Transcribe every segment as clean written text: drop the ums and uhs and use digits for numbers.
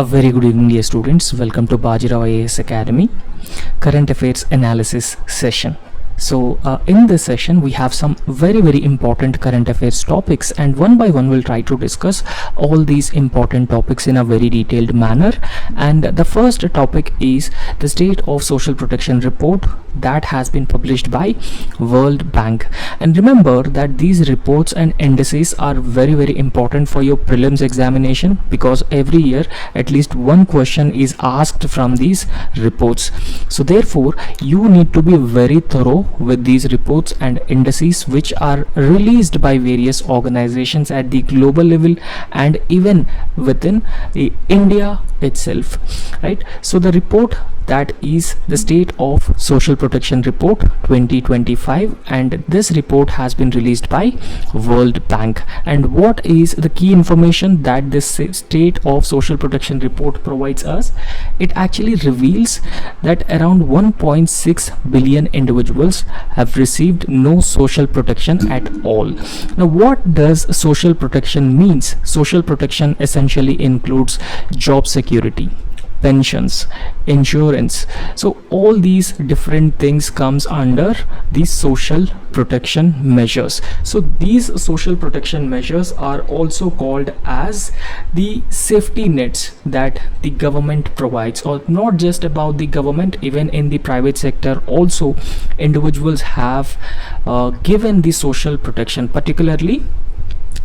A very good evening, dear students. Welcome to Bajirao IAS Academy Current Affairs Analysis session. So in this session we have some very important current affairs topics, and one by one we'll try to discuss all these important topics in a very detailed manner. And the first topic is the State of Social Protection report that has been published by World Bank. And remember that these reports and indices are very important for your prelims examination, because every year at least one question is asked from these reports. So therefore you need to be very thorough with these reports and indices which are released by various organizations at the global level and even within India itself, right? So the report that is the State of Social Protection Report 2025, and this report has been released by World Bank. And what is the key information that this State of Social Protection Report provides us? It actually reveals that around 1.6 billion individuals have received no social protection at all. Now, what does social protection means? Social protection essentially includes job security, pensions, insurance. So all these different things comes under the social protection measures. So these social protection measures are also called as the safety nets that the government provides, or not just about the government, even in the private sector also individuals have given the social protection. Particularly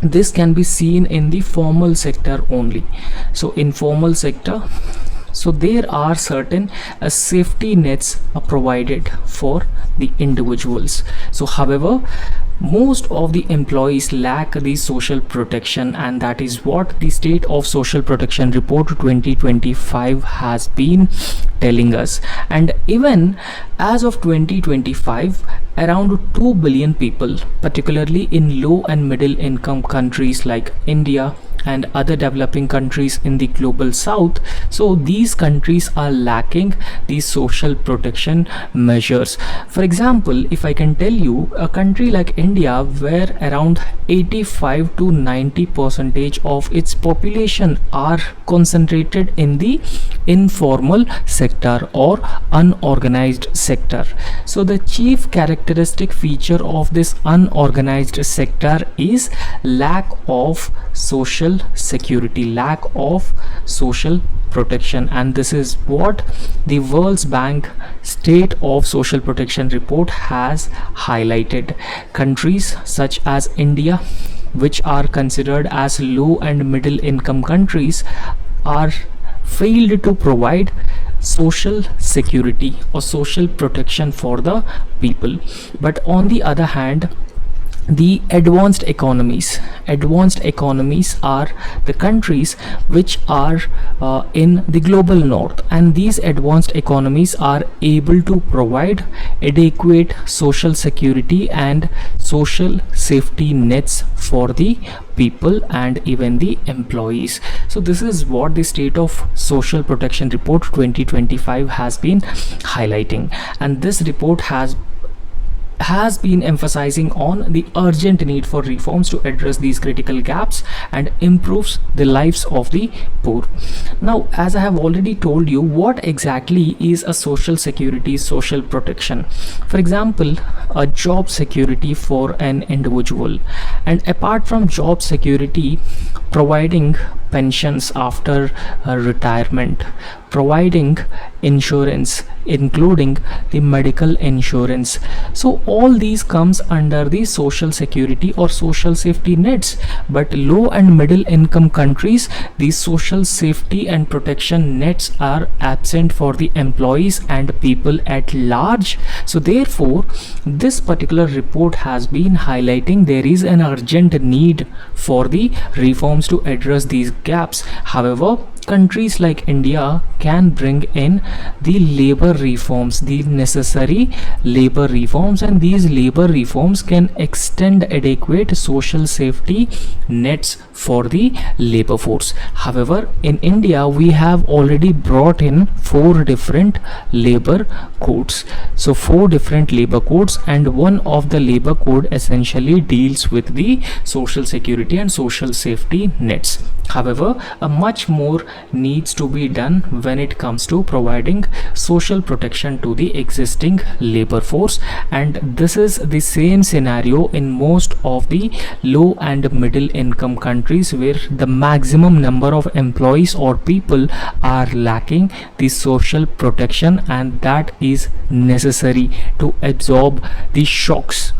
this can be seen in the formal sector only. So in formal sector, so there are certain safety nets provided for the individuals. So however, most of the employees lack the social protection, and that is what the State of Social Protection Report 2025 has been telling us. And even as of 2025, around 2 billion people, particularly in low and middle income countries like India and other developing countries in the global south, so these countries are lacking these social protection measures. For example, if I can tell you, a country like India, where around 85 to 90% of its population are concentrated in the informal sector or unorganized sector. So the chief characteristic feature of this unorganized sector is lack of social security, lack of social protection. And this is what the World Bank State of Social Protection Report has highlighted. Countries such as India, which are considered as low and middle income countries, are failed to provide social security or social protection for the people. But on the other hand, the advanced economies are the countries which are in the global north, and these advanced economies are able to provide adequate social security and social safety nets for the people and even the employees. So this is what the State of Social Protection Report 2025 has been highlighting, and this report has been emphasizing on the urgent need for reforms to address these critical gaps and improves the lives of the poor. Now, as I have already told you, what exactly is a social security, social protection? For example, a job security for an individual, and apart from job security, providing pensions after retirement, providing insurance including the medical insurance. So all these comes under the social security or social safety nets. But low and middle income countries, these social safety and protection nets are absent for the employees and people at large. So therefore this particular report has been highlighting there is an urgent need for the reforms to address these gaps. However, countries like India can bring in the labor reforms, the necessary labor reforms, and these labor reforms can extend adequate social safety nets for the labor force. However, in India we have already brought in 4 different labor codes. So 4 different labor codes, and one of the labor code essentially deals with the social security and social safety nets. However, a much more needs to be done when it comes to providing social protection to the existing labor force, and this is the same scenario in most of the low and middle income countries where the maximum number of employees or people are lacking the social protection, and that is necessary to absorb the shocks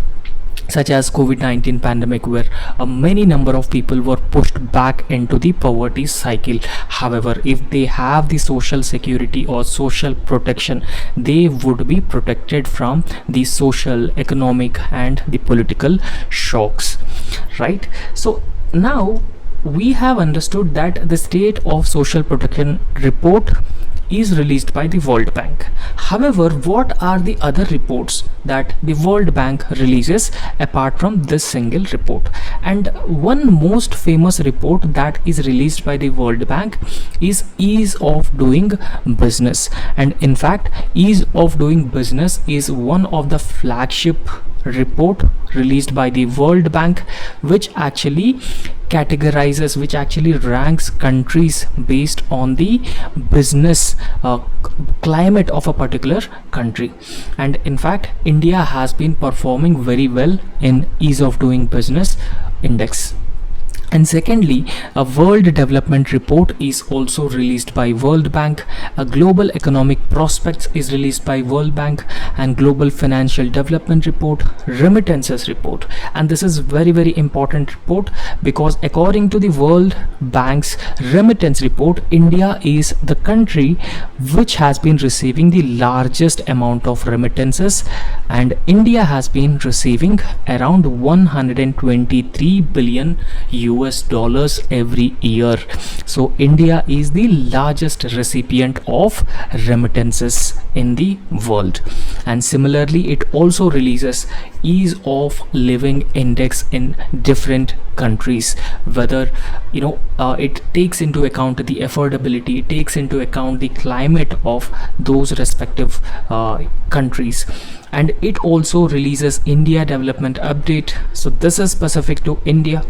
such as COVID-19 pandemic, where many number of people were pushed back into the poverty cycle. However, if they have the social security or social protection, they would be protected from the social, economic and the political shocks, right? So now we have understood that the state of social protection report is released by the World Bank. However, what are the other reports that the World Bank releases apart from this single report? And one most famous report that is released by the World Bank is ease of doing business. And in fact, ease of doing business is one of the flagship report released by the World Bank, which actually categorizes, which actually ranks countries based on the business climate of a particular country. And in fact, India has been performing very well in ease of doing business index. And secondly, a World Development Report is also released by World Bank. A Global Economic Prospects is released by World Bank, and Global Financial Development Report, Remittances Report. And this is very important report, because according to the World Bank's remittance report, India is the country which has been receiving the largest amount of remittances, and India has been receiving around 123 billion US dollars every year. So India is the largest recipient of remittances in the world. And similarly, it also releases ease of living index in different countries, whether it takes into account the affordability, it takes into account the climate of those respective countries. And it also releases India Development Update. So this is specific to India.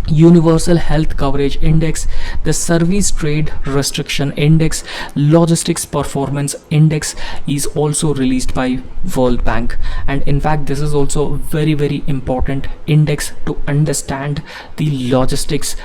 Universal Health Coverage Index, the Service Trade Restriction Index, Logistics Performance Index is also released by World Bank. And in fact, this is also a very important index to understand the logistics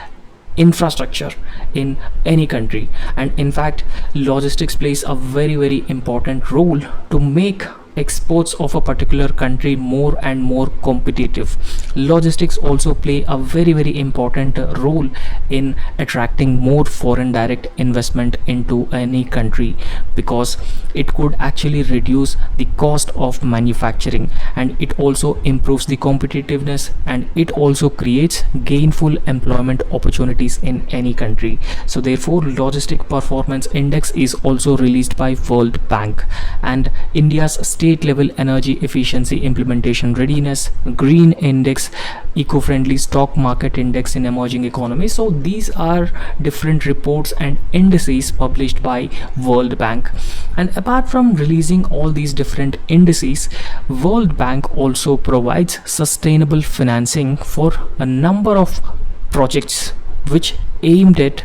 infrastructure in any country. And in fact, logistics plays a very important role to make exports of a particular country more and more competitive. Logistics also play a very important role in attracting more foreign direct investment into any country, because it could actually reduce the cost of manufacturing, and it also improves the competitiveness, and it also creates gainful employment opportunities in any country. So therefore, Logistic Performance Index is also released by World Bank. And India's state level energy efficiency implementation readiness, green index, eco-friendly stock market index in emerging economies. So these are different reports and indices published by World Bank. And apart from releasing all these different indices, World Bank also provides sustainable financing for a number of projects which aimed at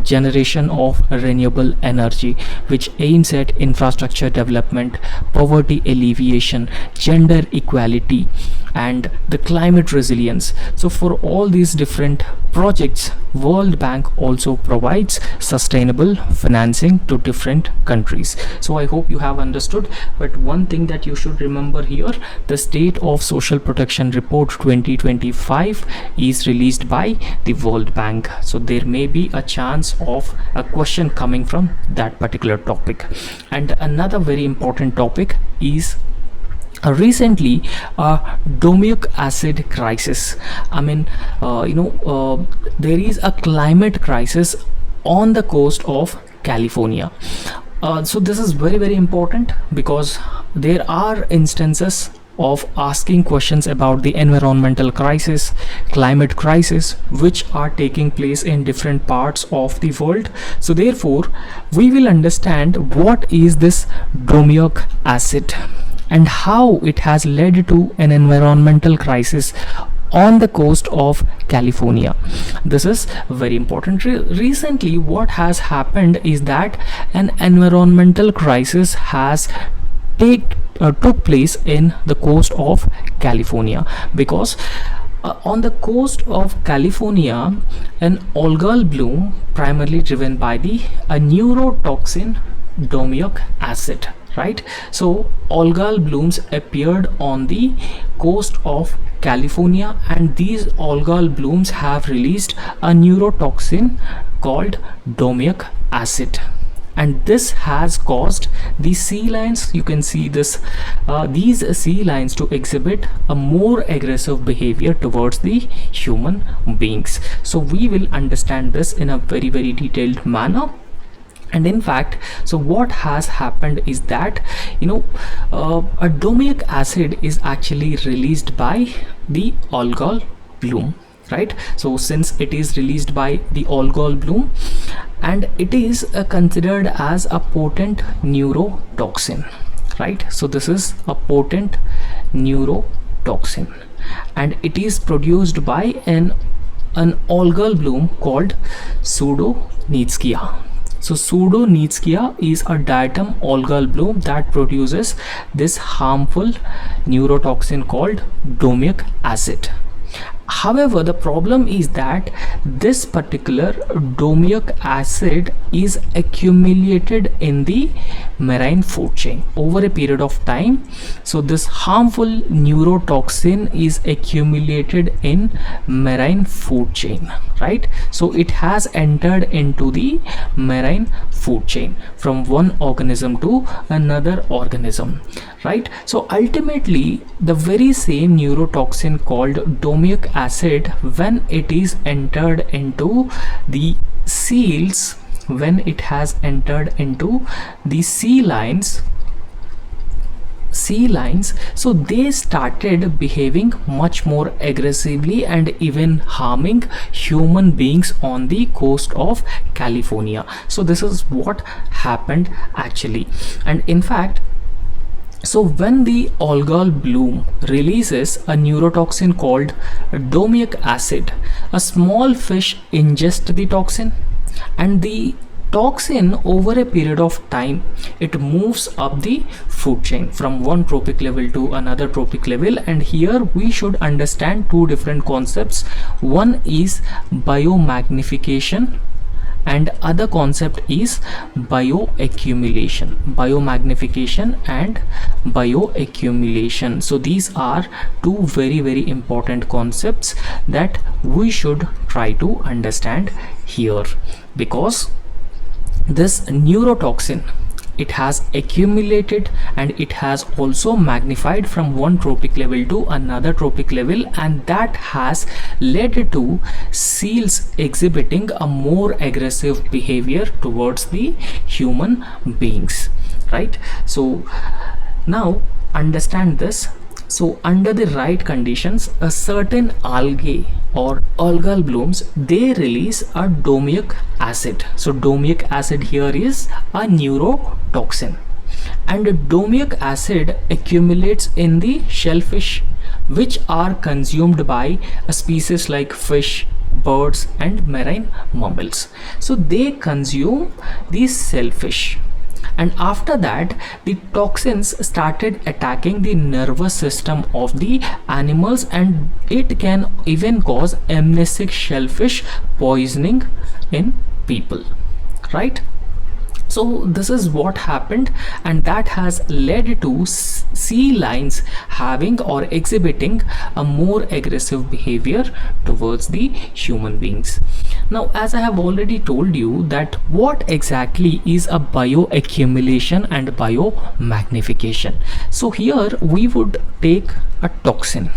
generation of renewable energy, which aims at infrastructure development, poverty alleviation, gender equality, and the climate resilience. So for all these different projects, World Bank also provides sustainable financing to different countries. So I hope you have understood. But one thing that you should remember here, the State of Social Protection Report 2025 is released by the World Bank. So there may be a chance of a question coming from that particular topic. And another very important topic is recently domic acid crisis. There is a climate crisis on the coast of California. So this is very important, because there are instances of asking questions about the environmental crisis, climate crisis, which are taking place in different parts of the world. So therefore, we will understand what is this domic acid and how it has led to an environmental crisis on the coast of California. This is very important. Recently, what has happened is that an environmental crisis has took place in the coast of California, because on the coast of California, an algal bloom primarily driven by the neurotoxin domic acid, right? So algal blooms appeared on the coast of California, and these algal blooms have released a neurotoxin called domic acid, and this has caused the sea lions, you can see this, these sea lions to exhibit a more aggressive behavior towards the human beings. So we will understand this in a very detailed manner. And in fact, so what has happened is that, a domic acid is actually released by the algal bloom, right? So since it is released by the algal bloom, and it is considered as a potent neurotoxin, right? So this is a potent neurotoxin, and it is produced by an algal bloom called Pseudonetzkia. So Pseudonetzkia is a diatom algal bloom that produces this harmful neurotoxin called domic acid. However, the problem is that this particular domic acid is accumulated in the marine food chain over a period of time. So this harmful neurotoxin is accumulated in marine food chain, right? So it has entered into the marine food chain from one organism to another organism, right? So ultimately, the very same neurotoxin called domic acid, when it is entered into the seals, when it has entered into the sea lions, so they started behaving much more aggressively and even harming human beings on the coast of California. So this is what happened actually. And in fact, so when the algal bloom releases a neurotoxin called domic acid, a small fish ingests the toxin, and the toxin over a period of time, it moves up the food chain from one trophic level to another trophic level. And here we should understand two different concepts. One is biomagnification, and other concept is bioaccumulation. Biomagnification and bioaccumulation. So these are two very important concepts that we should try to understand here, because this neurotoxin, it has accumulated and it has also magnified from one trophic level to another trophic level, and that has led to seals exhibiting a more aggressive behavior towards the human beings, right? So now understand this. So under the right conditions, a certain algae or algal blooms, they release a domic acid. So domic acid here is a neurotoxin, and domic acid accumulates in the shellfish, which are consumed by a species like fish, birds and marine mammals. So they consume these shellfish, and after that the toxins started attacking the nervous system of the animals, and it can even cause amnesic shellfish poisoning in people, right? So this is what happened, and that has led to sea lions having or exhibiting a more aggressive behavior towards the human beings. Now, as I have already told you that what exactly is a bioaccumulation and biomagnification. So here we would take a toxin.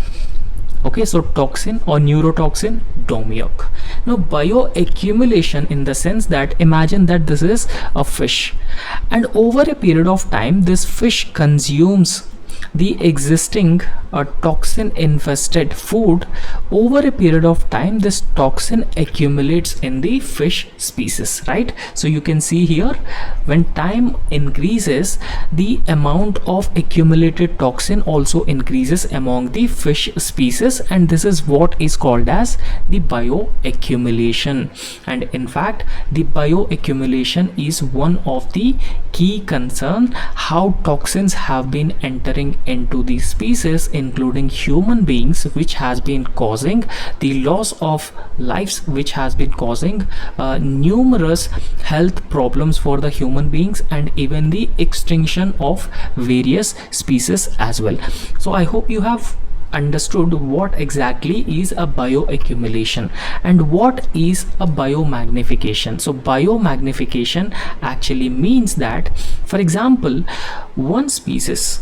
Okay, so toxin or neurotoxin, domic. Now bioaccumulation in the sense that, imagine that this is a fish, and over a period of time this fish consumes the existing a toxin infested food, over a period of time this toxin accumulates in the fish species, right? So you can see here, when time increases, the amount of accumulated toxin also increases among the fish species, and this is what is called as the bioaccumulation. And in fact, the bioaccumulation is one of the key concern, how toxins have been entering into the species including human beings, which has been causing the loss of lives, which has been causing numerous health problems for the human beings, and even the extinction of various species as well. So I hope you have understood what exactly is a bioaccumulation and what is a biomagnification. So biomagnification actually means that, for example, one species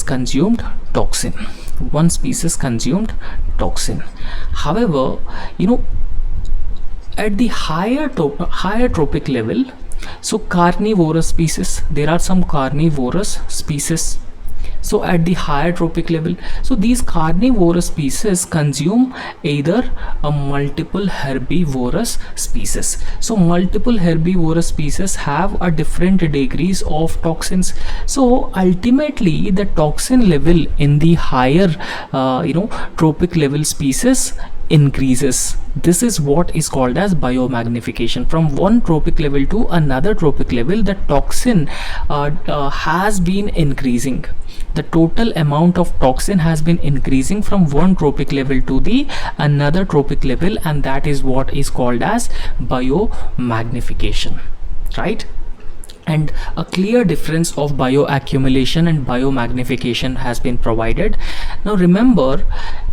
consumed toxin, however, at the higher trophic level, so carnivorous species, there are some carnivorous species. So at the higher trophic level, so these carnivorous species consume either a multiple herbivorous species. So multiple herbivorous species have a different degrees of toxins. So ultimately the toxin level in the higher trophic level species increases. This is what is called as biomagnification. From one trophic level to another trophic level, the toxin has been increasing. The total amount of toxin has been increasing from one trophic level to the another trophic level, and that is what is called as biomagnification, right? And a clear difference of bioaccumulation and biomagnification has been provided. Now remember,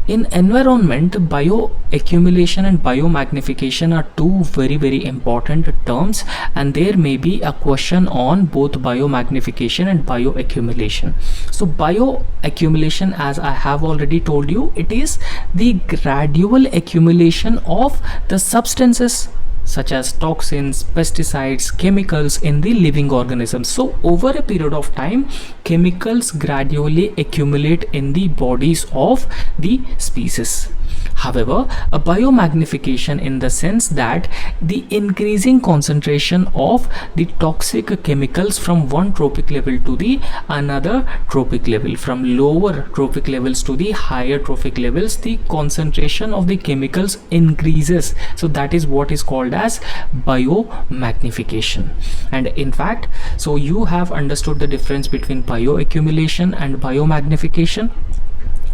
in environment, bioaccumulation and biomagnification are two very important terms, and there may be a question on both biomagnification and bioaccumulation. So bioaccumulation, as I have already told you, it is the gradual accumulation of the substances such as toxins, pesticides, chemicals in the living organisms. So over a period of time, chemicals gradually accumulate in the bodies of the species. However, a biomagnification in the sense that the increasing concentration of the toxic chemicals from one trophic level to the another trophic level, from lower trophic levels to the higher trophic levels, the concentration of the chemicals increases. So that is what is called as biomagnification. And in fact, so you have understood the difference between bioaccumulation and biomagnification.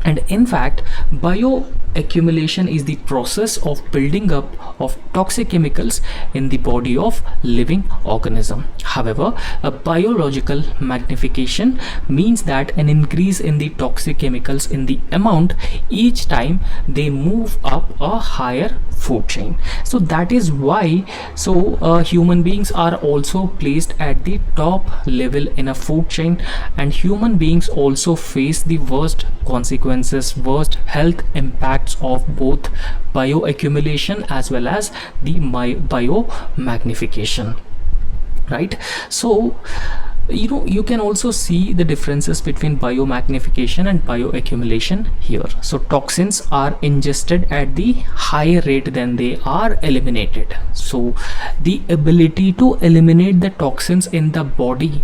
And in fact, bioaccumulation is the process of building up of toxic chemicals in the body of living organism. However, a biological magnification means that an increase in the toxic chemicals in the amount each time they move up a higher food chain. So that is why human beings are also placed at the top level in a food chain, and human beings also face the worst consequences, worst health impacts of both bioaccumulation as well as the biomagnification, right? So you can also see the differences between biomagnification and bioaccumulation here. So toxins are ingested at the higher rate than they are eliminated. So the ability to eliminate the toxins in the body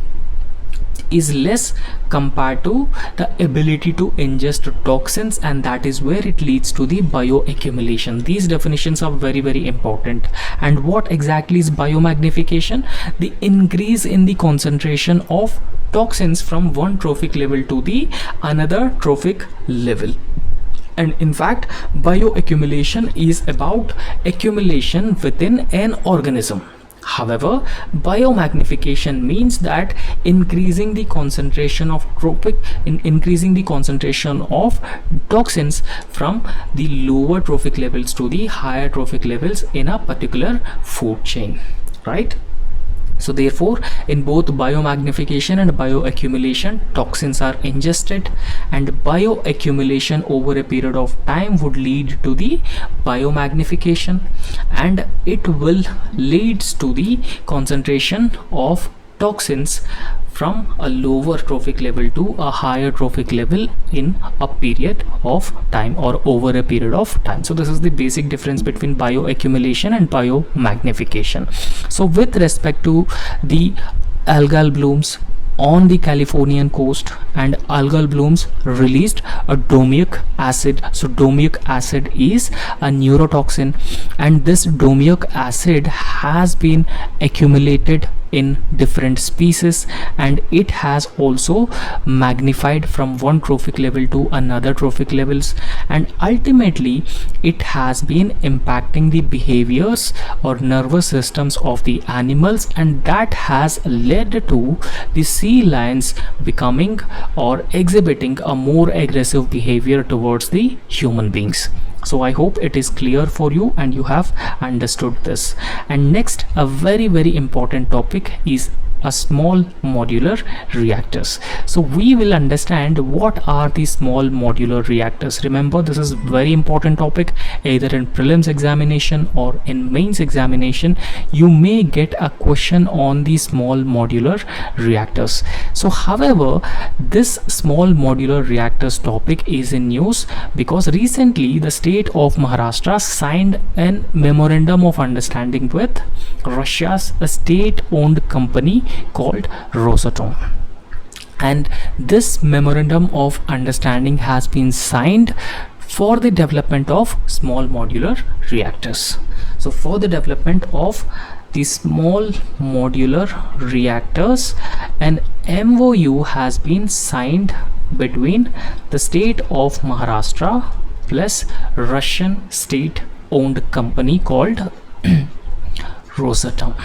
is less compared to the ability to ingest toxins, and that is where it leads to the bioaccumulation. These definitions are very important. And what exactly is biomagnification? The increase in the concentration of toxins from one trophic level to the another trophic level. And in fact, bioaccumulation is about accumulation within an organism. However, biomagnification means that increasing the concentration of toxins from the lower trophic levels to the higher trophic levels in a particular food chain, right? So therefore, in both biomagnification and bioaccumulation, toxins are ingested, and bioaccumulation over a period of time would lead to the biomagnification, and it will leads to the concentration of toxins from a lower trophic level to a higher trophic level in a period of time or over a period of time. So this is the basic difference between bioaccumulation and biomagnification. So with respect to the algal blooms on the Californian coast, and algal blooms released a domic acid. So domic acid is a neurotoxin, and this domic acid has been accumulated in different species, and it has also magnified from one trophic level to another trophic levels, and ultimately it has been impacting the behaviors or nervous systems of the animals, and that has led to the sea lions becoming or exhibiting a more aggressive behavior towards the human beings. So I hope it is clear for you and you have understood this. And next, a very important topic is a small modular reactors. So we will understand what are the small modular reactors. Remember, this is very important topic. Either in prelims examination or in mains examination, you may get a question on the small modular reactors. So however, this small modular reactors topic is in news because recently the state of Maharashtra signed a memorandum of understanding with Russia's state-owned company called Rosatom, and this memorandum of understanding has been signed for the development of small modular reactors. So for the development of the small modular reactors, an MOU has been signed between the state of Maharashtra plus Russian state-owned company called Rosatom.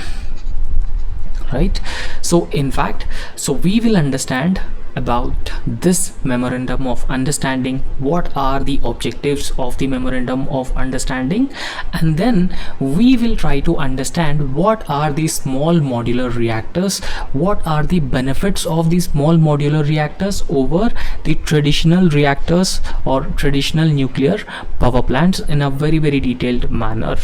Right, so in fact, so we will understand about this memorandum of understanding, what are the objectives of the memorandum of understanding, and then we will try to understand what are the small modular reactors, what are the benefits of the small modular reactors over the traditional reactors or traditional nuclear power plants in a very detailed manner.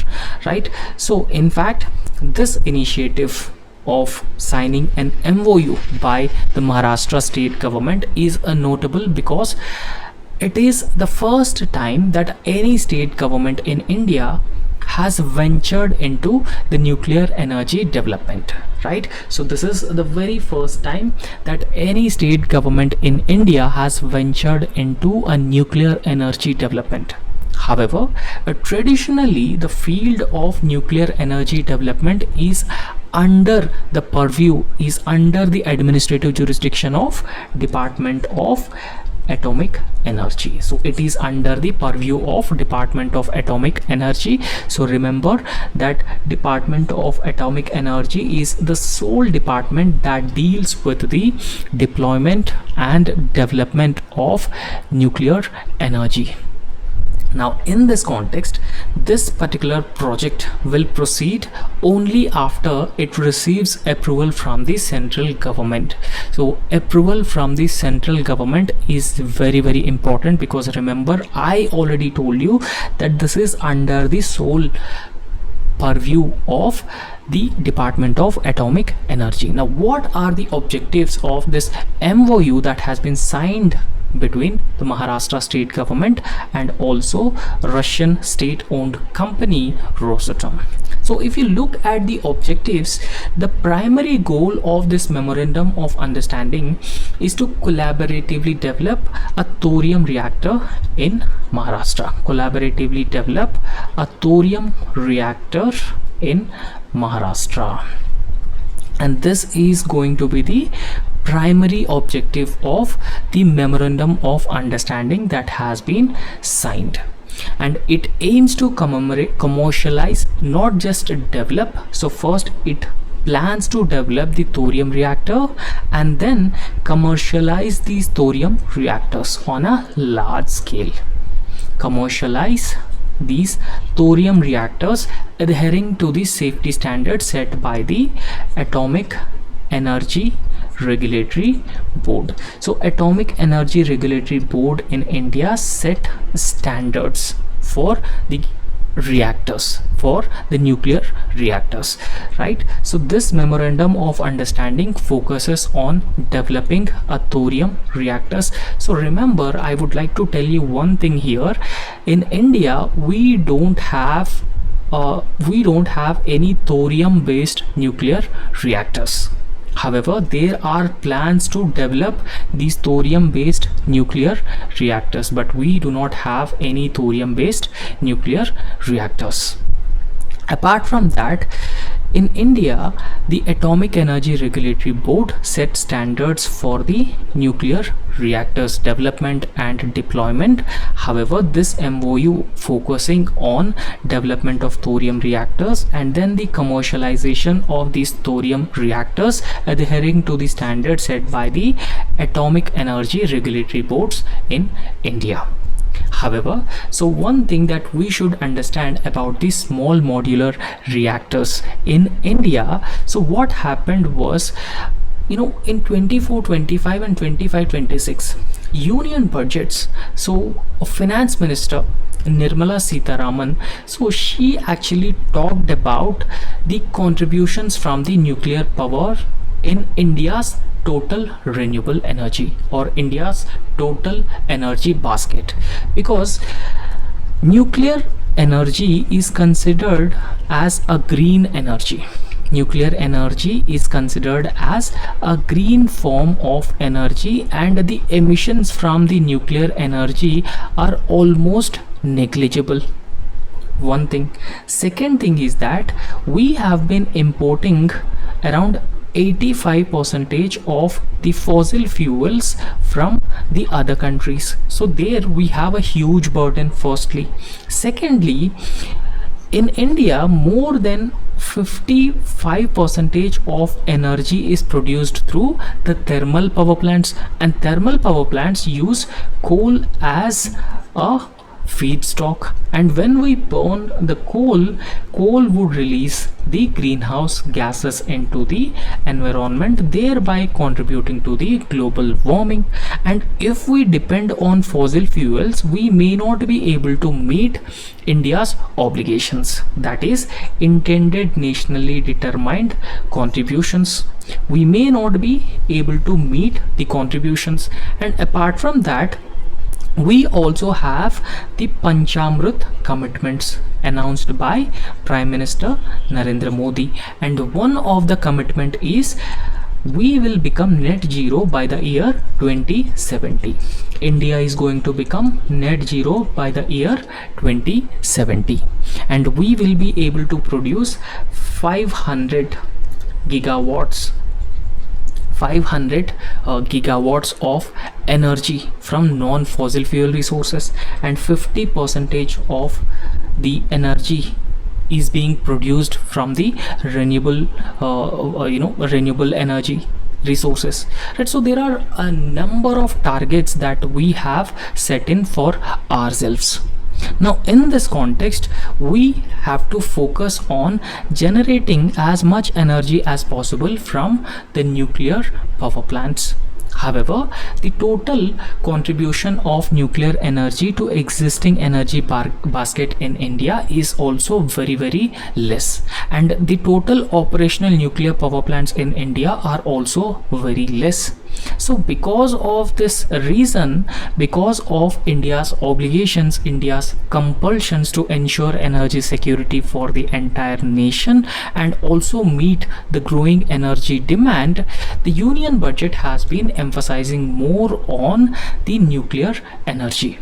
Right, so in fact, this initiative of signing an MOU by the Maharashtra state government is a notable because it is the first time that any state government in India has ventured into the nuclear energy development. Right, so this is the very first time that any state government in India has ventured into a nuclear energy development. However, traditionally the field of nuclear energy development is under the purview, is under the administrative jurisdiction of Department of Atomic Energy. So it is under the purview of Department of Atomic Energy. So remember that Department of Atomic Energy is the sole department that deals with the deployment and development of nuclear energy. Now in this context, this particular project will proceed only after it receives approval from the central government. So approval from the central government is very important, because remember, I already told you that this is under the sole purview of the Department of Atomic Energy. Now what are the objectives of this MOU that has been signed between the Maharashtra state government and also Russian state-owned company Rosatom? So if you look at the objectives, the primary goal of this memorandum of understanding is to collaboratively develop a thorium reactor in Maharashtra. Collaboratively develop a thorium reactor in Maharashtra. And this is going to be the primary objective of the memorandum of understanding that has been signed, and it aims to commercialize, not just develop. So first it plans to develop the thorium reactor and then commercialize these thorium reactors on a large scale. Commercialize these thorium reactors adhering to the safety standards set by the Atomic Energy Regulatory Board. So Atomic Energy Regulatory Board in India set standards for the reactors, for the nuclear reactors, right? So this memorandum of understanding focuses on developing a thorium reactors. So remember, I would like to tell you one thing here. In India, we don't have any thorium based nuclear reactors. However, there are plans to develop these thorium based nuclear reactors, but we do not have any thorium based nuclear reactors. Apart from that, in India, the Atomic Energy Regulatory Board set standards for the nuclear reactors development and deployment. However, this MOU focusing on development of thorium reactors and then the commercialization of these thorium reactors adhering to the standards set by the Atomic Energy Regulatory Boards in India. However, so one thing that we should understand about these small modular reactors in India, so what happened was, in 24-25 and 25-26 union budgets, so finance minister Nirmala Sitharaman, so she actually talked about the contributions from the nuclear power in India's total renewable energy or India's total energy basket, because nuclear energy is considered as a green energy. Nuclear energy is considered as a green form of energy, and the emissions from the nuclear energy are almost negligible. One thing. Second thing is that we have been importing around 85% of the fossil fuels from the other countries. So there we have a huge burden, firstly. Secondly, in India, more than 55% of energy is produced through the thermal power plants, and thermal power plants use coal as a feedstock, and when we burn the coal would release the greenhouse gases into the environment, thereby contributing to the global warming. And if we depend on fossil fuels, we may not be able to meet India's obligations, that is intended nationally determined contributions. We may not be able to meet the contributions. And apart from that, we also have the Panchamrit commitments announced by Prime Minister Narendra Modi, and one of the commitment is we will become net zero by the year 2070. India is going to become net zero by the year 2070, and we will be able to produce 500 gigawatts of energy from non-fossil fuel resources, and 50% of the energy is being produced from the renewable energy resources, right? So there are a number of targets that we have set in for ourselves. Now in this context, we have to focus on generating as much energy as possible from the nuclear power plants. However, the total contribution of nuclear energy to existing energy basket in India is also very, very less, and the total operational nuclear power plants in India are also very less. So because of this reason, because of India's obligations, India's compulsions to ensure energy security for the entire nation and also meet the growing energy demand, the union budget has been emphasizing more on the nuclear energy.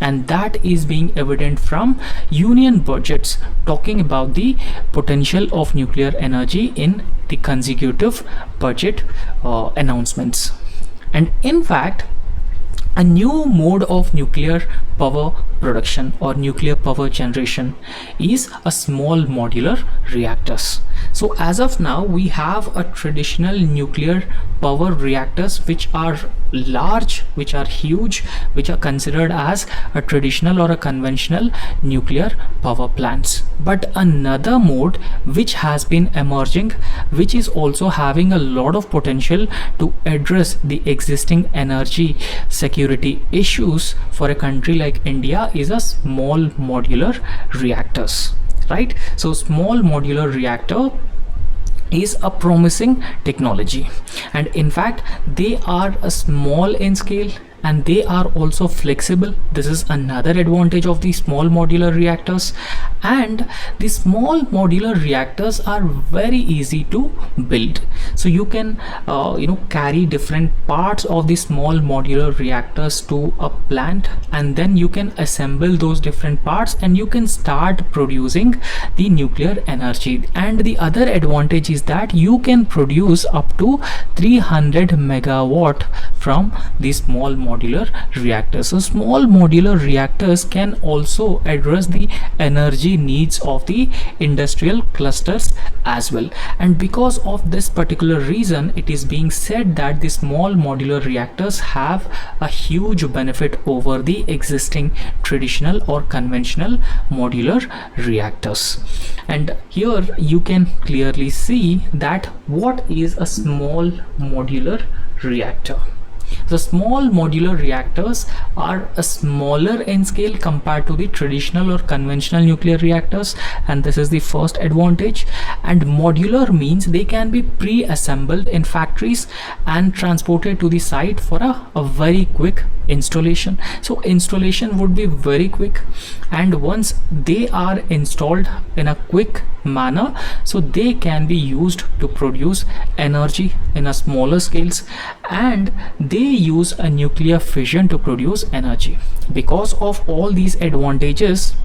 And that is being evident from union budgets talking about the potential of nuclear energy in the consecutive budget announcements. And in fact, a new mode of nuclear power production or nuclear power generation is a small modular reactors. So as of now, we have a traditional nuclear power reactors which are large, which are huge, which are considered as a traditional or a conventional nuclear power plants. But another mode which has been emerging, which is also having a lot of potential to address the existing energy security security issues for a country like India is a small modular reactors, right? So small modular reactor is a promising technology, and in fact they are a small in scale and they are also flexible. This is another advantage of the small modular reactors, and the small modular reactors are very easy to build. So you can carry different parts of the small modular reactors to a plant, and then you can assemble those different parts and you can start producing the nuclear energy. And the other advantage is that you can produce up to 300 megawatt from the small modular reactors. So small modular reactors can also address the energy needs of the industrial clusters as well. And because of this particular reason, it is being said that the small modular reactors have a huge benefit over the existing traditional or conventional modular reactors. And here you can clearly see that what is a small modular reactor. The small modular reactors are a smaller in scale compared to the traditional or conventional nuclear reactors, and this is the first advantage. And modular means they can be pre-assembled in factories and transported to the site for a very quick installation. So installation would be very quick, and once they are installed in a quick manner, so they can be used to produce energy in a smaller scales, and they use a nuclear fission to produce energy. Because of all these advantages,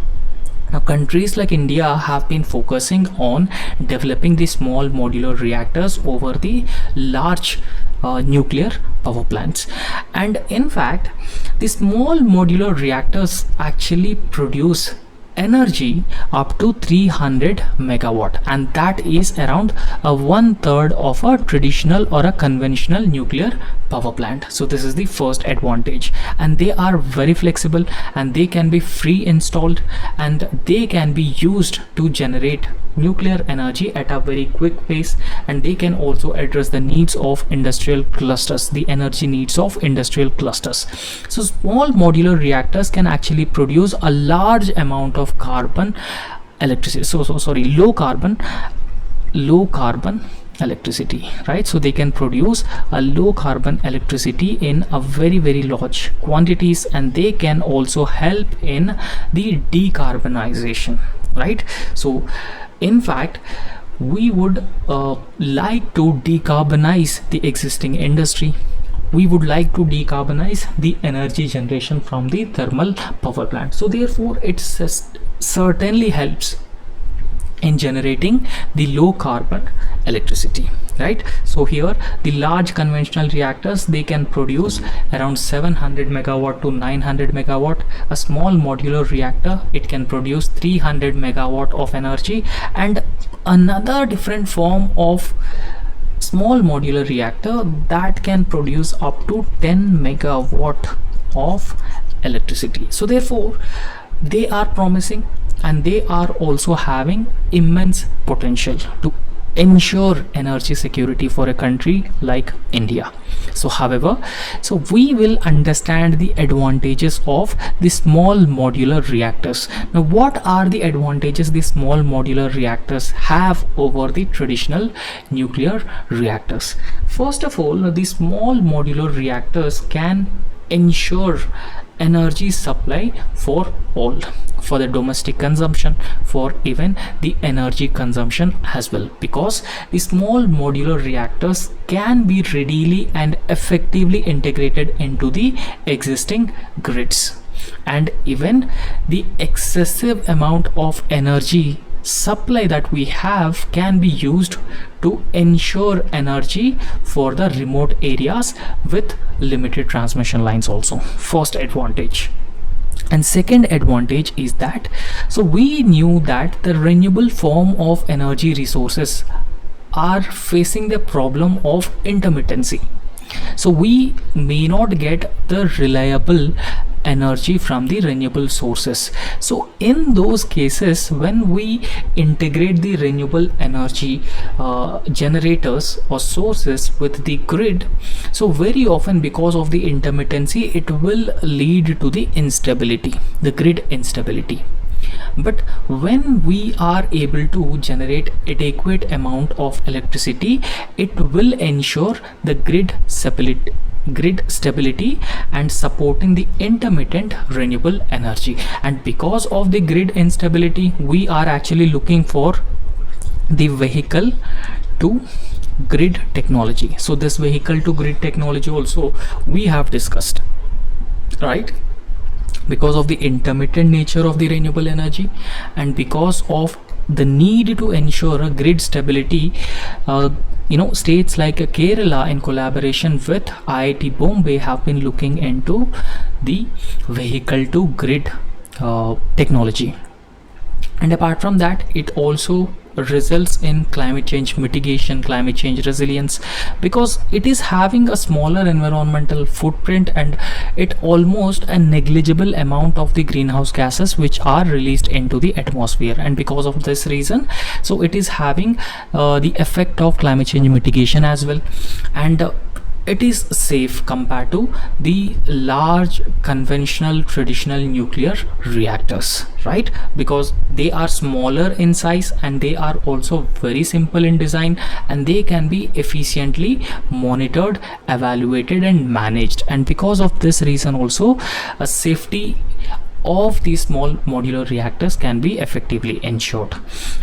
now countries like India have been focusing on developing the small modular reactors over the large nuclear power plants. And in fact, the small modular reactors actually produce energy up to 300 megawatt, and that is around a 1/3 of a traditional or a conventional nuclear power plant. So this is the first advantage, and they are very flexible and they can be free installed and they can be used to generate nuclear energy at a very quick pace, and they can also address the needs of industrial clusters, the energy needs of industrial clusters. So small modular reactors can actually produce a large amount of carbon electricity, low carbon electricity, right? So they can produce a low carbon electricity in a very large quantities, and they can also help in the decarbonization, right? So in fact, we would like to decarbonize the existing industry. We would like to decarbonize the energy generation from the thermal power plant. So therefore it certainly helps in generating the low carbon electricity, right? So here the large conventional reactors, they can produce around 700 megawatt to 900 megawatt. A small modular reactor, it can produce 300 megawatt of energy. And another different form of small modular reactor that can produce up to 10 megawatt of electricity. So therefore they are promising, and they are also having immense potential to ensure energy security for a country like India. So however, so we will understand the advantages of the small modular reactors. Now what are the advantages the small modular reactors have over the traditional nuclear reactors? First of all, the small modular reactors can ensure energy supply for all, for the domestic consumption, for even the energy consumption as well, because the small modular reactors can be readily and effectively integrated into the existing grids, and even the excessive amount of energy supply that we have can be used to ensure energy for the remote areas with limited transmission lines also. First advantage. And second advantage is that, so we knew that the renewable form of energy resources are facing the problem of intermittency. So we may not get the reliable energy from the renewable sources. So in those cases, when we integrate the renewable energy generators or sources with the grid, so very often because of the intermittency, it will lead to the instability, the grid instability. But when we are able to generate adequate amount of electricity, it will ensure the grid stability and supporting the intermittent renewable energy. And because of the grid instability, we are actually looking for the vehicle to grid technology. So this vehicle to grid technology also we have discussed, right? Because of the intermittent nature of the renewable energy and because of the need to ensure a grid stability, states like Kerala in collaboration with IIT Bombay have been looking into the vehicle to grid technology. And apart from that, it also results in climate change mitigation, climate change resilience, because it is having a smaller environmental footprint and it almost a negligible amount of the greenhouse gases which are released into the atmosphere. And because of this reason, so it is having the effect of climate change mitigation as well. And it is safe compared to the large conventional traditional nuclear reactors, right? Because they are smaller in size and they are also very simple in design, and they can be efficiently monitored, evaluated and managed. And because of this reason also, a safety of these small modular reactors can be effectively ensured.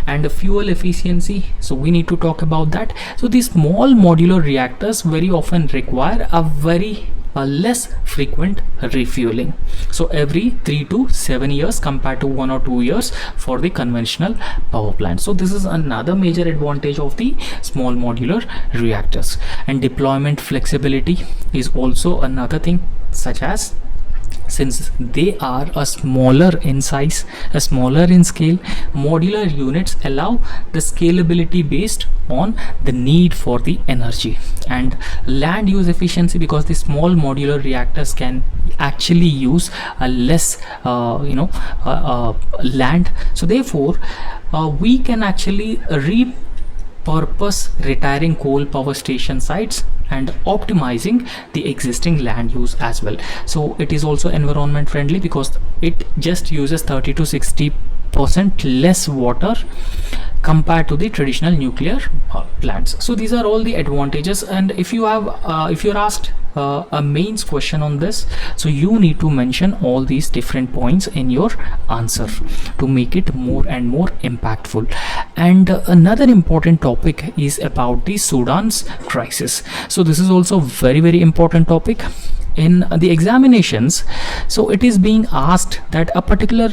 And the fuel efficiency, so we need to talk about that. So these small modular reactors very often require a less frequent refueling, so every 3 to 7 years compared to 1 or 2 years for the conventional power plant. So this is another major advantage of the small modular reactors. And deployment flexibility is also another thing, such as since they are a smaller in size, a smaller in scale, modular units allow the scalability based on the need for the energy. And land use efficiency, because the small modular reactors can actually use a less land, so therefore we can actually repurpose retiring coal power station sites and optimizing the existing land use as well. So it is also environment friendly because it just uses 30 to 60% less water compared to the traditional nuclear plants. So these are all the advantages. And if you're asked a mains question on this, so you need to mention all these different points in your answer to make it more and more impactful. And another important topic is about the Sudan's crisis. So this is also very, very important topic in the examinations. So it is being asked that a particular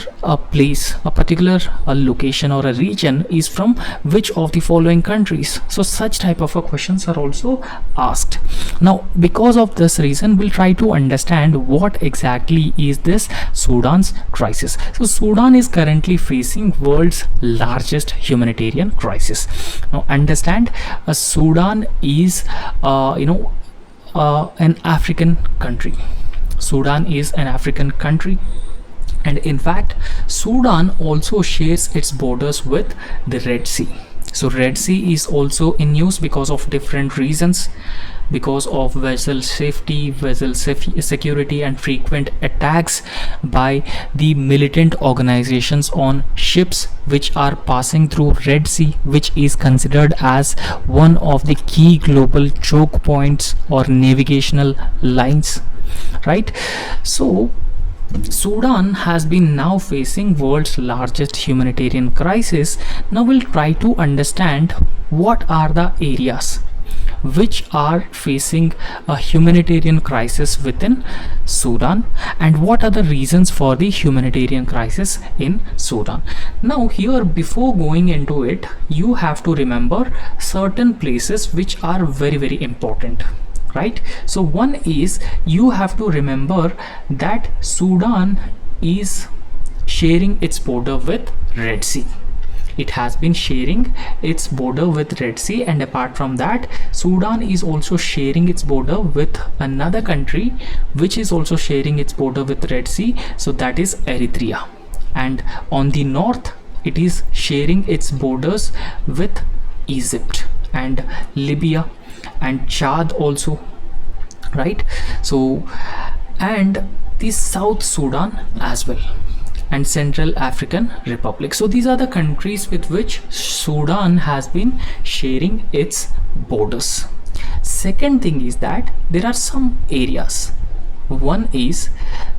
place, a particular location or a region is from which of the following countries. So such type of questions are also asked. Now because of this reason, we'll try to understand what exactly is this Sudan's crisis. So Sudan is currently facing world's largest humanitarian crisis. Now understand, Sudan is an African country. Sudan is an African country, and in fact Sudan also shares its borders with the Red Sea. So Red Sea is also in news because of different reasons, because of vessel safety, vessel security and frequent attacks by the militant organizations on ships which are passing through Red Sea, which is considered as one of the key global choke points or navigational lines, right? So Sudan has been now facing world's largest humanitarian crisis. Now we'll try to understand what are the areas which are facing a humanitarian crisis within Sudan and what are the reasons for the humanitarian crisis in Sudan. Now here, before going into it, you have to remember certain places which are very, very important, right? So one is, you have to remember that Sudan is sharing its border with Red Sea. it has been sharing its border with Red Sea, and apart from that, Sudan is also sharing its border with another country which is also sharing its border with Red Sea, so that is Eritrea. And on the north, it is sharing its borders with Egypt and Libya and Chad also, right? So, and the South Sudan as well, and Central African Republic. So these are the countries with which Sudan has been sharing its borders. Second thing is that there are some areas. One is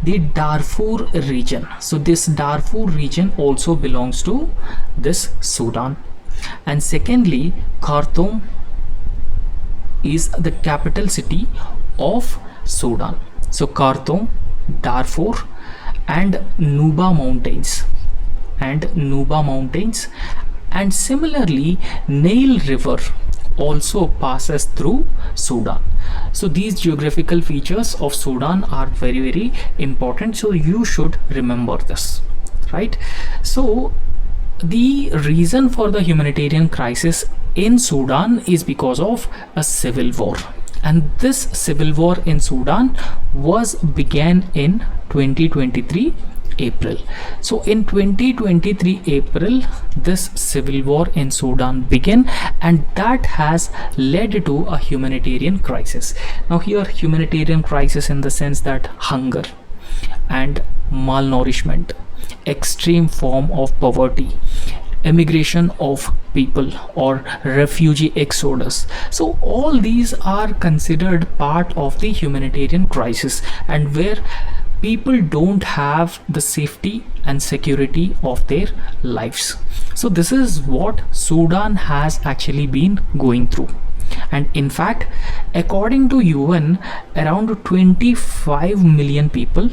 the Darfur region. So this Darfur region also belongs to this Sudan. And secondly, Khartoum is the capital city of Sudan. So Khartoum, Darfur, and Nuba Mountains, and similarly Nile River also passes through Sudan. So these geographical features of Sudan are very important, so you should remember this, right? So the reason for the humanitarian crisis in Sudan is because of a civil war, and this civil war in Sudan began in 2023 April. So in 2023 April, this civil war in Sudan began, and that has led to a humanitarian crisis. Now here, humanitarian crisis in the sense that hunger and malnourishment, extreme form of poverty, immigration of people or refugee exodus. So all these are considered part of the humanitarian crisis, and where people don't have the safety and security of their lives. So this is what Sudan has actually been going through. And in fact, according to UN, around 25 million people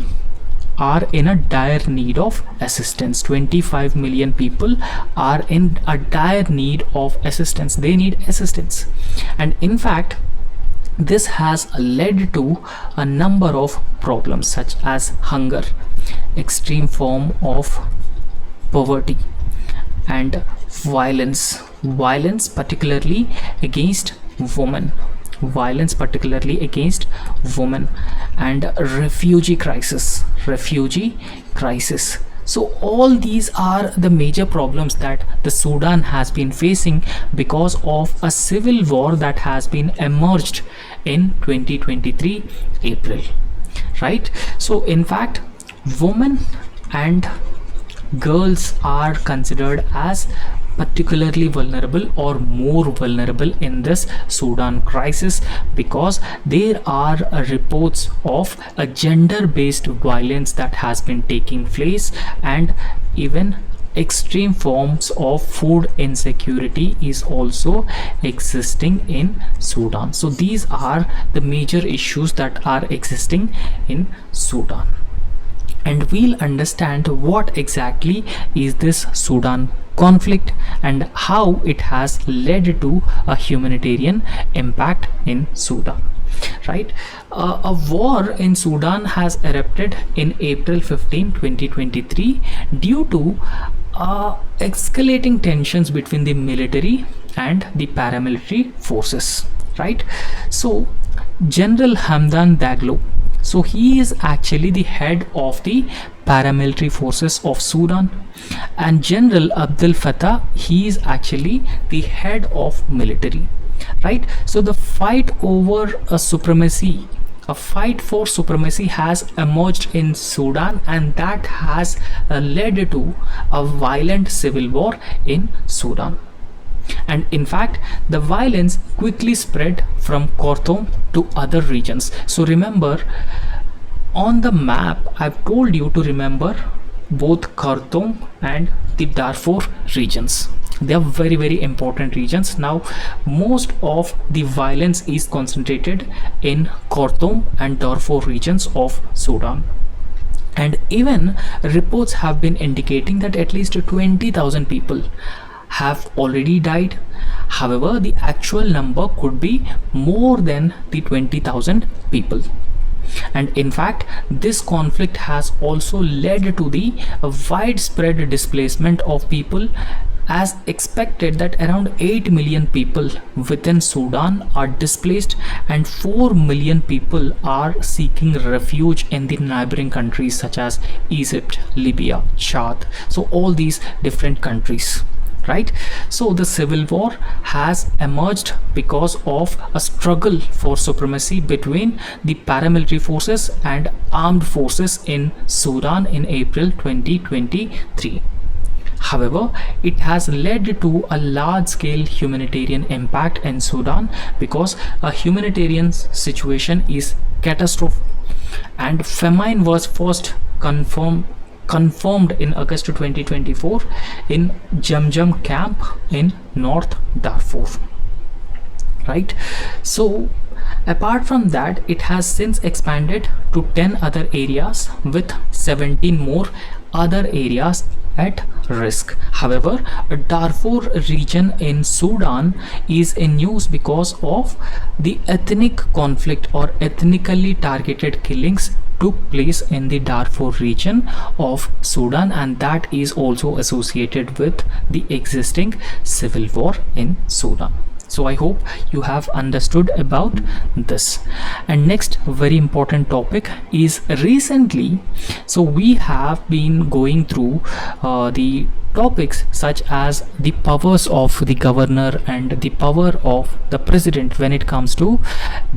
are in a dire need of assistance. 25 million people are in a dire need of assistance. They need assistance. And in fact, this has led to a number of problems such as hunger, extreme form of poverty, and violence particularly against women, and refugee crisis. So all these are the major problems that the Sudan has been facing because of a civil war that has been emerged in 2023 April, right? So in fact, women and girls are considered as particularly vulnerable or more vulnerable in this Sudan crisis, because there are reports of a gender-based violence that has been taking place, and even extreme forms of food insecurity is also existing in Sudan. So these are the major issues that are existing in Sudan, and we'll understand what exactly is this Sudan conflict and how it has led to a humanitarian impact in Sudan, right? A war in Sudan has erupted in April 15, 2023 due to escalating tensions between the military and the paramilitary forces, right? So General Hamdan Daglo, so he is actually the head of the paramilitary forces of Sudan, and General Abdel Fattah, he is actually the head of military, right? So the fight over a fight for supremacy has emerged in Sudan, and that has led to a violent civil war in Sudan. And in fact, the violence quickly spread from Khartoum to other regions. So remember, on the map I've told you to remember both Khartoum and the Darfur regions. They are very important regions. Now most of the violence is concentrated in Khartoum and Darfur regions of Sudan, and even reports have been indicating that at least 20,000 people have already died. However, the actual number could be more than the 20,000 people. And in fact, this conflict has also led to the widespread displacement of people as expected that around 8 million people within Sudan are displaced and 4 million people are seeking refuge in the neighboring countries such as Egypt, Libya, Chad. So all these different countries, right? So the civil war has emerged because of a struggle for supremacy between the paramilitary forces and armed forces in Sudan in April 2023. However, it has led to a large-scale humanitarian impact in Sudan because a humanitarian situation is catastrophic, and famine was first confirmed in August 2024 in Jamjam camp in North Darfur, right? So apart from that, it has since expanded to 10 other areas with 17 more other areas at risk. However, Darfur region in Sudan is in news because of the ethnic conflict or ethnically targeted killings took place in the Darfur region of Sudan, and that is also associated with the existing civil war in Sudan. So I hope you have understood about this. And next very important topic is recently, so we have been going through the topics such as the powers of the governor and the power of the president when it comes to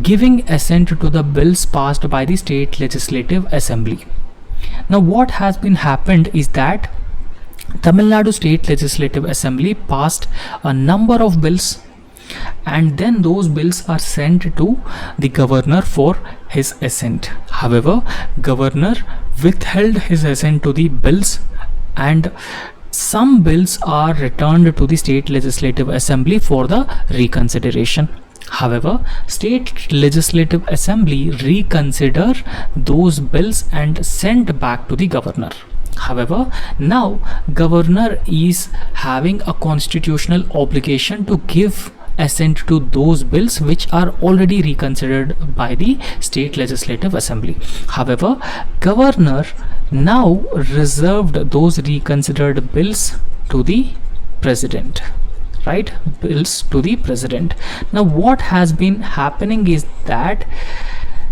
giving assent to the bills passed by the state legislative assembly. Now what has been happened is that Tamil Nadu state legislative assembly passed a number of bills, and then those bills are sent to the governor for his assent. However, governor withheld his assent to the bills, and some bills are returned to the state legislative assembly for the reconsideration. However, state legislative assembly reconsider those bills and sent back to the governor. However, now governor is having a constitutional obligation to give assent to those bills which are already reconsidered by the state legislative assembly. However, governor now reserved those reconsidered bills to the president, right? Bills to the president. Now what has been happening is that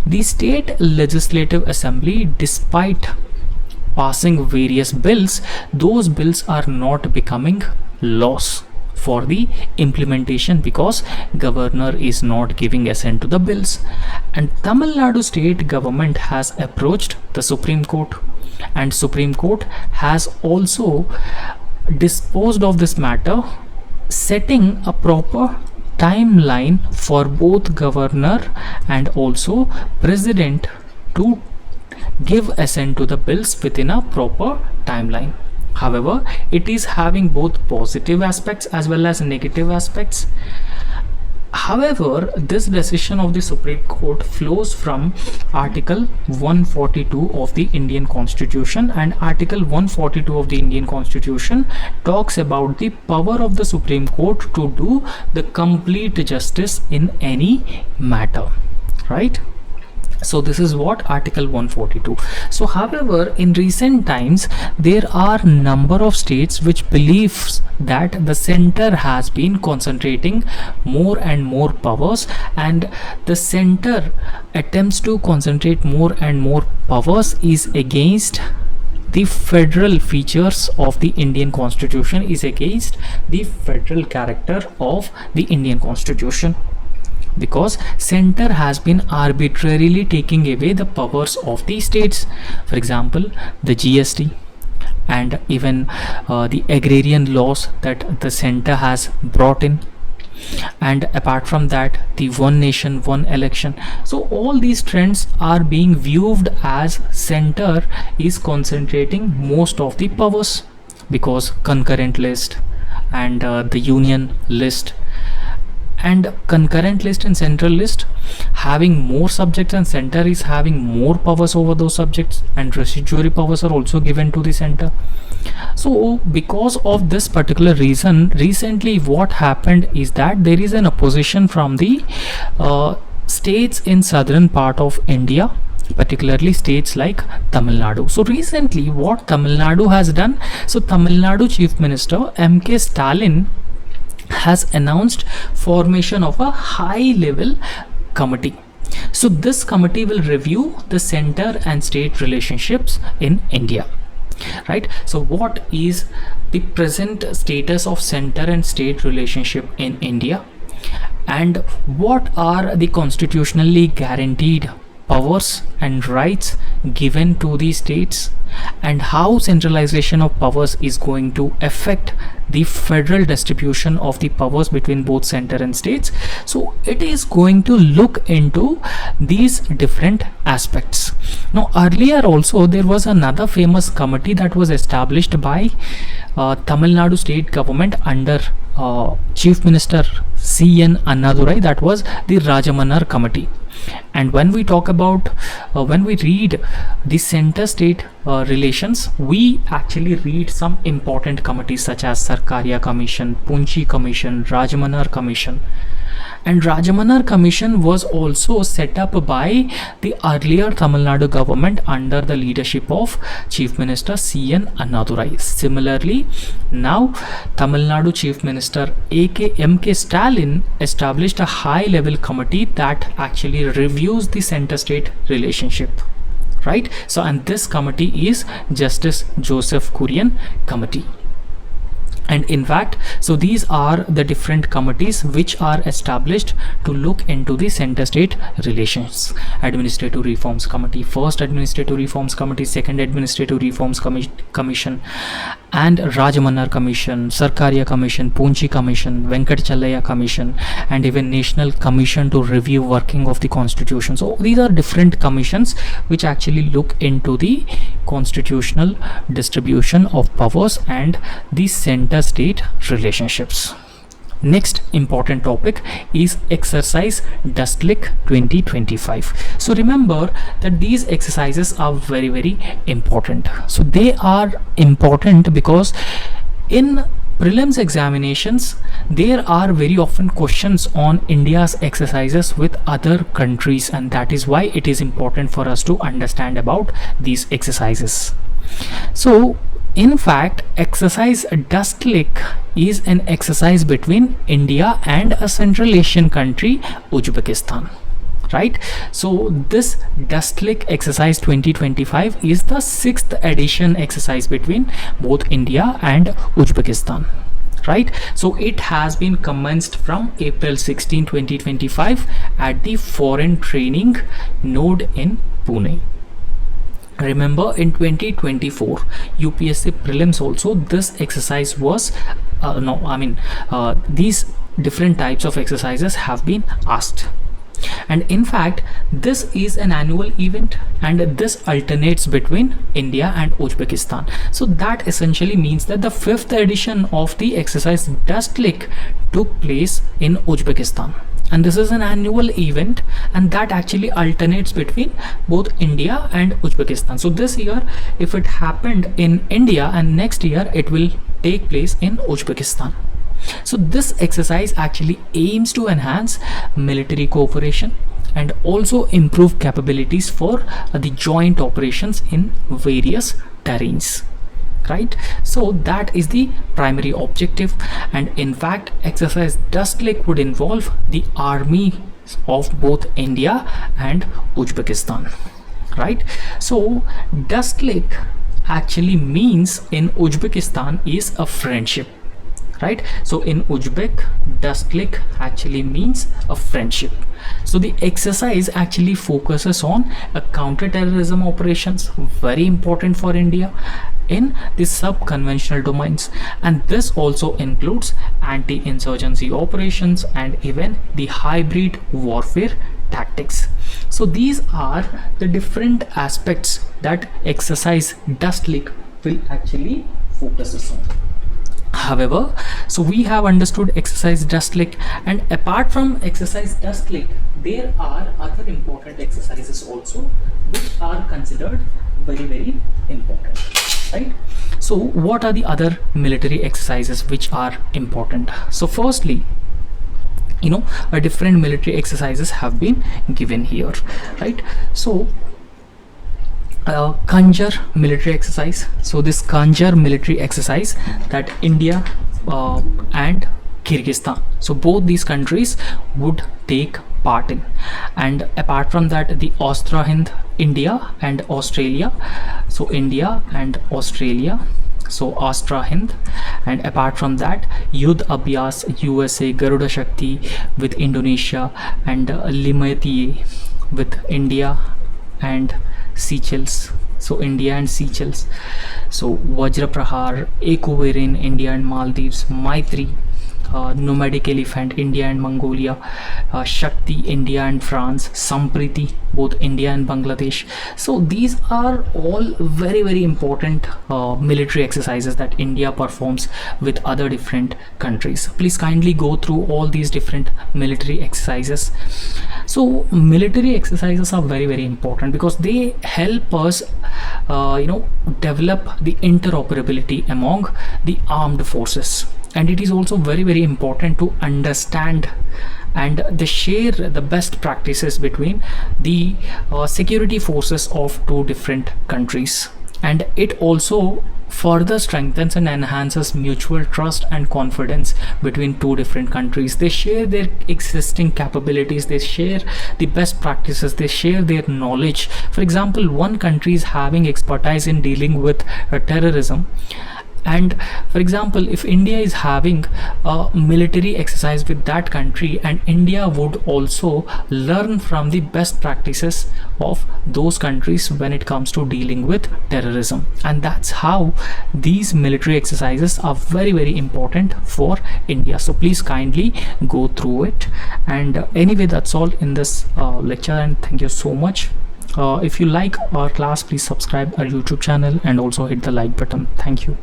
the state legislative assembly, despite passing various bills, those bills are not becoming laws for the implementation because governor is not giving assent to the bills. And Tamil Nadu state government has approached the Supreme Court, and Supreme Court has also disposed of this matter, setting a proper timeline for both governor and also president to give assent to the bills within a proper timeline. However, it is having both positive aspects as well as negative aspects. However, this decision of the Supreme Court flows from Article 142 of the Indian Constitution, and Article 142 of the Indian Constitution talks about the power of the Supreme Court to do the complete justice in any matter, right? So this is what Article 142. So however, in recent times there are number of states which believes that the center has been concentrating more and more powers, and the center attempts to concentrate more and more powers is against the federal features of the Indian Constitution, is against the federal character of the Indian Constitution, because center has been arbitrarily taking away the powers of the states. For example, the GST and even the agrarian laws that the center has brought in, and apart from that the one nation one election. So all these trends are being viewed as center is concentrating most of the powers, because concurrent list and the union list and concurrent list and central list having more subjects, and center is having more powers over those subjects, and residuary powers are also given to the center. So because of this particular reason, recently what happened is that there is an opposition from the states in southern part of India, particularly states like Tamil Nadu. So recently what Tamil Nadu has done, so Tamil Nadu Chief Minister MK Stalin has announced formation of a high level committee. So this committee will review the center and state relationships in India, right? So what is the present status of center and state relationship in India, and what are the constitutionally guaranteed powers and rights given to the states, and how centralization of powers is going to affect the federal distribution of the powers between both center and states. So it is going to look into these different aspects. Now earlier also there was another famous committee that was established by Tamil Nadu state government under Chief Minister C.N. Annadurai, that was the Rajamanar committee. And when we talk about when we read the center state relations, we actually read some important committees such as Sarkaria Commission, Punchi Commission, Rajamanar Commission. And Rajamanar Commission was also set up by the earlier Tamil Nadu government under the leadership of Chief Minister C.N. Annadurai. Similarly, now Tamil Nadu Chief Minister M.K. Stalin established a high level committee that actually reviews the center state relationship, right? So and this committee is Justice Joseph Kurian Committee. And in fact, so these are the different committees which are established to look into the center state relations. Administrative Reforms Committee, First Administrative Reforms Committee, Second Administrative Reforms Commission, and Rajamanar Commission, Sarkaria Commission, Punchi Commission, Venkat Challaya Commission, and even National Commission to Review Working of the Constitution. So these are different commissions which actually look into the constitutional distribution of powers and the center state relationships. Next important topic is exercise Dustlick 2025. So remember that these exercises are very important. So they are important because in prelims examinations there are very often questions on India's exercises with other countries, and that is why it is important for us to understand about these exercises. So in fact, exercise Dustlick is an exercise between India and a Central Asian country, Uzbekistan, right? So this Dustlick exercise 2025 is the 6th edition exercise between both India and Uzbekistan, right? So it has been commenced from April 16, 2025 at the Foreign Training Node in Pune. Remember, in 2024 UPSC prelims also this exercise was these different types of exercises have been asked. And in fact, this is an annual event and this alternates between India and Uzbekistan. So that essentially means that the 5th edition of the exercise Dustlick took place in Uzbekistan. And this is an annual event, and that actually alternates between both India and Uzbekistan. So this year if it happened in India, and next year it will take place in Uzbekistan. So this exercise actually aims to enhance military cooperation and also improve capabilities for the joint operations in various terrains, right? So that is the primary objective. And in fact, exercise Dustlick would involve the army of both India and Uzbekistan, right? So Dustlick actually means in Uzbekistan is a friendship, right? So in Uzbek, Dustlick actually means a friendship. So the exercise actually focuses on a counter-terrorism operations, very important for India, in the sub-conventional domains, and this also includes anti-insurgency operations and even the hybrid warfare tactics. So these are the different aspects that exercise Dustlick will actually focus on. However, so we have understood exercise Dustlick, and apart from exercise Dustlick there are other important exercises also which are considered very important, right? So what are the other military exercises which are important? So firstly, different military exercises have been given here, right? So Kanjar military exercise. So this Kanjar military exercise that India and Kyrgyzstan, so both these countries would take part in. And apart from that, the Austrahind, India and Australia, so India and Australia, so Austrahind. And apart from that, Yudh Abhyas USA Garuda Shakti with Indonesia, and Limati with India and Seychelles, so India and Seychelles. So Vajra Prahar, Ecoverin, India and Maldives, Maitri, Nomadic Elephant, India and Mongolia, Shakti, India and France, Sampriti, both India and Bangladesh. So these are all very important military exercises that India performs with other different countries. Please kindly go through all these different military exercises. So military exercises are very important because they help us develop the interoperability among the armed forces. And it is also very important to understand and they share the best practices between the security forces of two different countries. And it also further strengthens and enhances mutual trust and confidence between two different countries. They share their existing capabilities, they share the best practices, they share their knowledge. For example, one country is having expertise in dealing with terrorism, and for example, if India is having a military exercise with that country, and India would also learn from the best practices of those countries when it comes to dealing with terrorism. And that's how these military exercises are very important for India. So please kindly go through it. And anyway, that's all in this lecture, and thank you so much. If you like our class, please subscribe our YouTube channel and also hit the like button. Thank you.